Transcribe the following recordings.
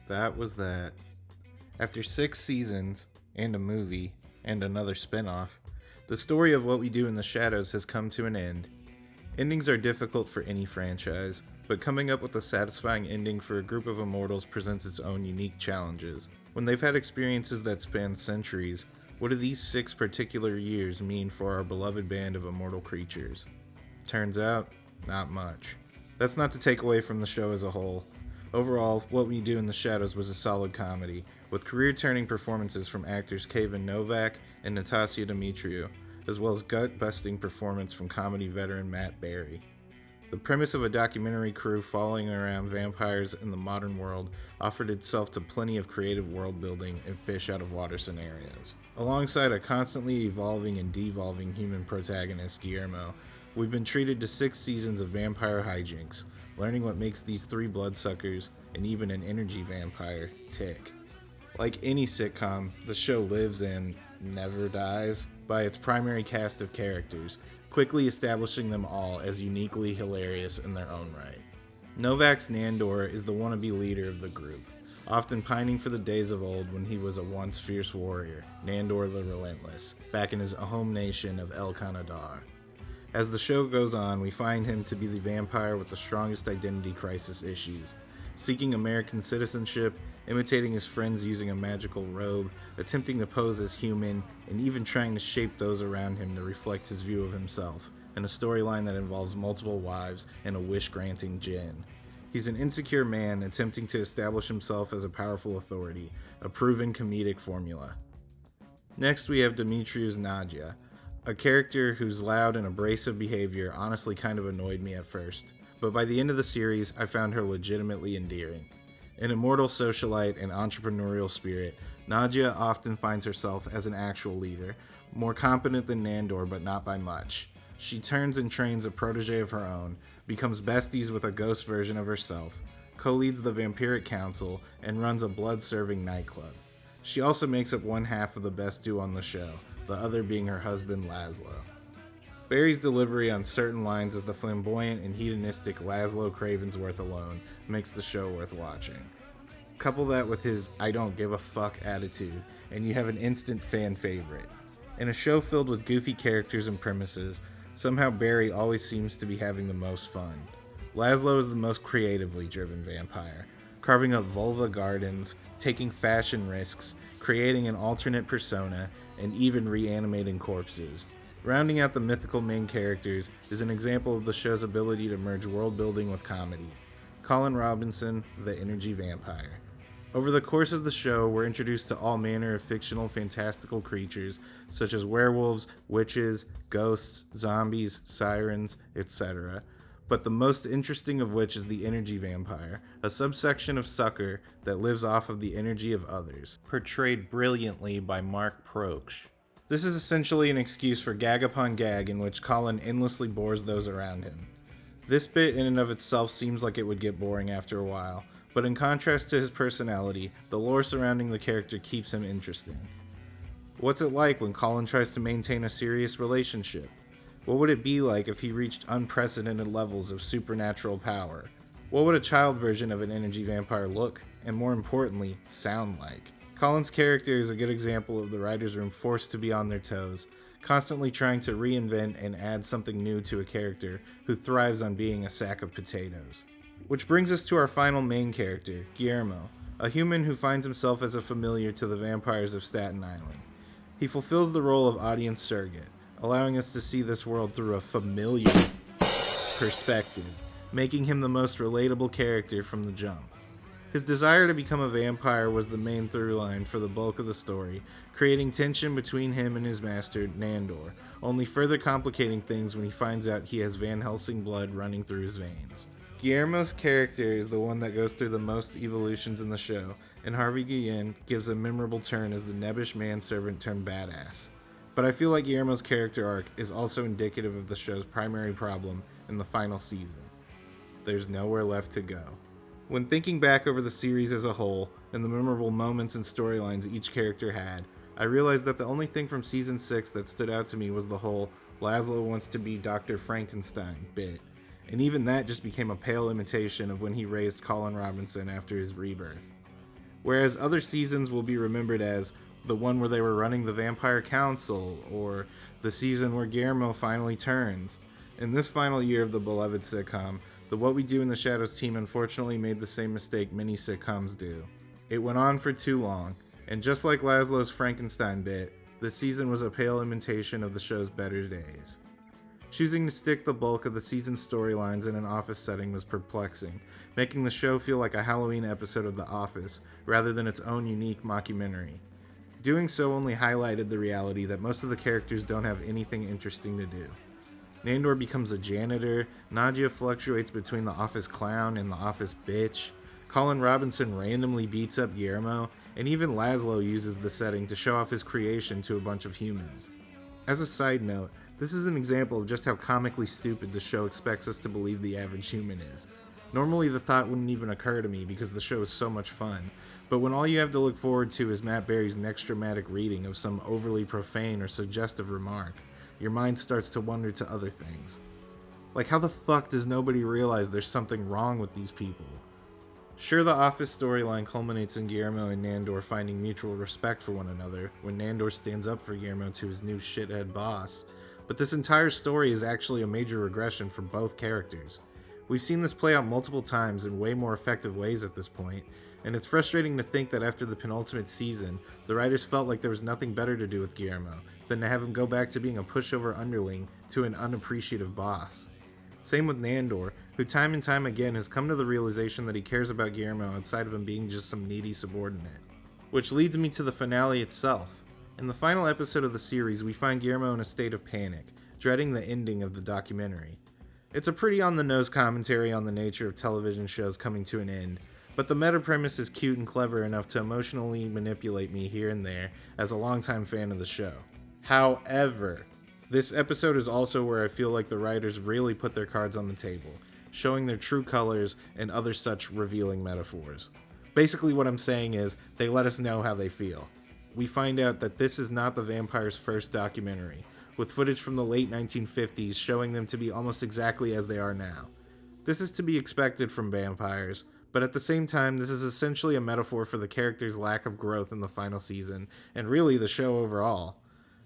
That was that. After 6 seasons, and a movie, and another spin-off, the story of What We Do in the Shadows has come to an end. Endings are difficult for any franchise, but coming up with a satisfying ending for a group of immortals presents its own unique challenges. When they've had experiences that span centuries, what do these 6 particular years mean for our beloved band of immortal creatures? Turns out, not much. That's not to take away from the show as a whole. Overall, What We Do in the Shadows was a solid comedy, with career-turning performances from actors Kevin Novak and Natasha Demetriou, as well as gut-busting performance from comedy veteran Matt Berry. The premise of a documentary crew following around vampires in the modern world offered itself to plenty of creative world building and fish-out-of-water scenarios. Alongside a constantly evolving and devolving human protagonist, Guillermo, we've been treated to 6 seasons of vampire hijinks, learning what makes these 3 bloodsuckers, and even an energy vampire, tick. Like any sitcom, the show lives and never dies by its primary cast of characters, quickly establishing them all as uniquely hilarious in their own right. Novak's Nandor is the wannabe leader of the group, often pining for the days of old when he was a once fierce warrior, Nandor the Relentless, back in his home nation of El Canadar. As the show goes on, we find him to be the vampire with the strongest identity crisis issues, seeking American citizenship, imitating his friends using a magical robe, attempting to pose as human, and even trying to shape those around him to reflect his view of himself, in a storyline that involves multiple wives and a wish-granting djinn. He's an insecure man attempting to establish himself as a powerful authority, a proven comedic formula. Next we have Demetriou's Nadia, a character whose loud and abrasive behavior honestly kind of annoyed me at first, but by the end of the series I found her legitimately endearing. An immortal socialite and entrepreneurial spirit, Nadia often finds herself as an actual leader, more competent than Nandor but not by much. She turns and trains a protege of her own, becomes besties with a ghost version of herself, co-leads the Vampiric Council, and runs a blood-serving nightclub. She also makes up one half of the best duo on the show, the other being her husband Laszlo. Barry's delivery on certain lines as the flamboyant and hedonistic Laszlo Cravensworth alone makes the show worth watching. Couple that with his I don't give a fuck attitude, and you have an instant fan favorite. In a show filled with goofy characters and premises, somehow Barry always seems to be having the most fun. Laszlo is the most creatively driven vampire, carving up vulva gardens, taking fashion risks, creating an alternate persona, and even reanimating corpses. Rounding out the mythical main characters is an example of the show's ability to merge world building with comedy. Colin Robinson, the energy vampire. Over the course of the show, we're introduced to all manner of fictional fantastical creatures, such as werewolves, witches, ghosts, zombies, sirens, etc. But the most interesting of which is the energy vampire, a subsection of sucker that lives off of the energy of others, portrayed brilliantly by Mark Proksch. This is essentially an excuse for gag upon gag in which Colin endlessly bores those around him. This bit in and of itself seems like it would get boring after a while, but in contrast to his personality, the lore surrounding the character keeps him interesting. What's it like when Colin tries to maintain a serious relationship? What would it be like if he reached unprecedented levels of supernatural power? What would a child version of an energy vampire look, and more importantly, sound like? Colin's character is a good example of the writer's room forced to be on their toes, constantly trying to reinvent and add something new to a character who thrives on being a sack of potatoes. Which brings us to our final main character, Guillermo, a human who finds himself as a familiar to the vampires of Staten Island. He fulfills the role of audience surrogate, allowing us to see this world through a familiar perspective, making him the most relatable character from the jump. His desire to become a vampire was the main through line for the bulk of the story, creating tension between him and his master, Nandor, only further complicating things when he finds out he has Van Helsing blood running through his veins. Guillermo's character is the one that goes through the most evolutions in the show, and Harvey Guillen gives a memorable turn as the nebbish manservant turned badass. But I feel like Guillermo's character arc is also indicative of the show's primary problem in the final season. There's nowhere left to go. When thinking back over the series as a whole, and the memorable moments and storylines each character had, I realized that the only thing from Season 6 that stood out to me was the whole Laszlo wants to be Dr. Frankenstein bit, and even that just became a pale imitation of when he raised Colin Robinson after his rebirth. whereas other seasons will be remembered as the one where they were running the Vampire Council, or the season where Guillermo finally turns. In this final year of the beloved sitcom, the What We Do in the Shadows team unfortunately made the same mistake many sitcoms do. It went on for too long, and just like Laszlo's Frankenstein bit, the season was a pale imitation of the show's better days. Choosing to stick the bulk of the season's storylines in an office setting was perplexing, making the show feel like a Halloween episode of The Office rather than its own unique mockumentary. Doing so only highlighted the reality that most of the characters don't have anything interesting to do. Nandor becomes a janitor, Nadia fluctuates between the office clown and the office bitch, Colin Robinson randomly beats up Guillermo, and even Laszlo uses the setting to show off his creation to a bunch of humans. As a side note, this is an example of just how comically stupid the show expects us to believe the average human is. Normally the thought wouldn't even occur to me because the show is so much fun, but when all you have to look forward to is Matt Berry's next dramatic reading of some overly profane or suggestive remark, your mind starts to wander to other things. Like, how the fuck does nobody realize there's something wrong with these people? Sure, the Office storyline culminates in Guillermo and Nandor finding mutual respect for one another when Nandor stands up for Guillermo to his new shithead boss, but this entire story is actually a major regression for both characters. We've seen this play out multiple times in way more effective ways at this point, and it's frustrating to think that after the penultimate season, the writers felt like there was nothing better to do with Guillermo than to have him go back to being a pushover underling to an unappreciative boss. Same with Nandor, who time and time again has come to the realization that he cares about Guillermo outside of him being just some needy subordinate. Which leads me to the finale itself. In the final episode of the series, we find Guillermo in a state of panic, dreading the ending of the documentary. It's a pretty on-the-nose commentary on the nature of television shows coming to an end, but the meta premise is cute and clever enough to emotionally manipulate me here and there as a longtime fan of the show. However, this episode is also where I feel like the writers really put their cards on the table, showing their true colors and other such revealing metaphors. Basically what I'm saying is, they let us know how they feel. We find out that this is not the vampires' first documentary, with footage from the late 1950s showing them to be almost exactly as they are now. This is to be expected from vampires, but at the same time, this is essentially a metaphor for the characters' lack of growth in the final season, and really the show overall.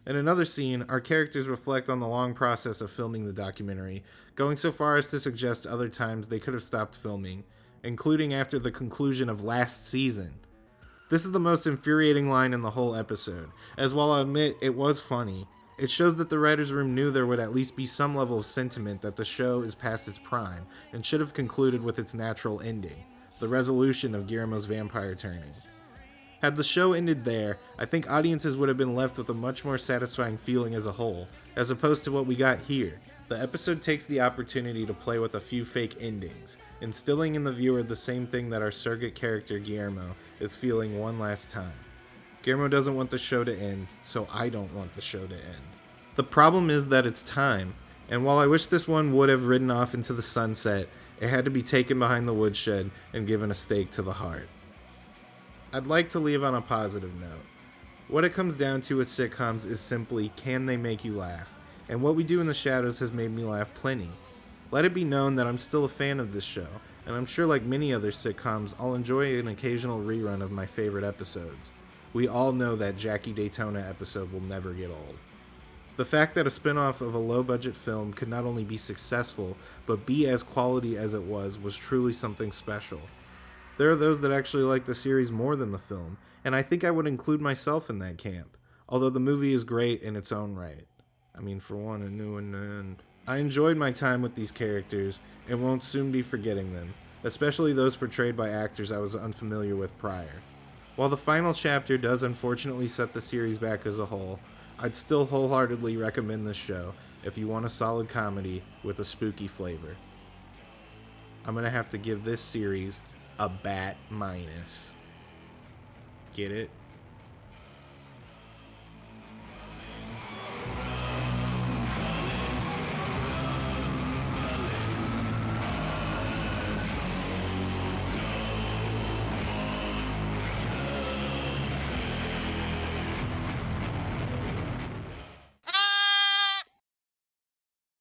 In another scene, our characters reflect on the long process of filming the documentary, going so far as to suggest other times they could have stopped filming, including after the conclusion of last season. This is the most infuriating line in the whole episode, as while I admit it was funny, it shows that the writers' room knew there would at least be some level of sentiment that the show is past its prime, and should have concluded with its natural ending, the resolution of Guillermo's vampire turning. Had the show ended there, I think audiences would have been left with a much more satisfying feeling as a whole, as opposed to what we got here. The episode takes the opportunity to play with a few fake endings, instilling in the viewer the same thing that our surrogate character Guillermo is feeling one last time. Guillermo doesn't want the show to end, so I don't want the show to end. The problem is that it's time, and while I wish this one would have ridden off into the sunset, it had to be taken behind the woodshed and given a stake to the heart. I'd like to leave on a positive note. What it comes down to with sitcoms is simply, can they make you laugh? And What We Do in the Shadows has made me laugh plenty. Let it be known that I'm still a fan of this show, and I'm sure like many other sitcoms, I'll enjoy an occasional rerun of my favorite episodes. We all know that Jackie Daytona episode will never get old. The fact that a spin-off of a low-budget film could not only be successful, but be as quality as it was truly something special. There are those that actually like the series more than the film, and I think I would include myself in that camp, although the movie is great in its own right. I mean, for one, a new one. I enjoyed my time with these characters, and won't soon be forgetting them, especially those portrayed by actors I was unfamiliar with prior. While the final chapter does unfortunately set the series back as a whole, I'd still wholeheartedly recommend this show if you want a solid comedy with a spooky flavor. I'm gonna have to give this series a bat minus. Get it?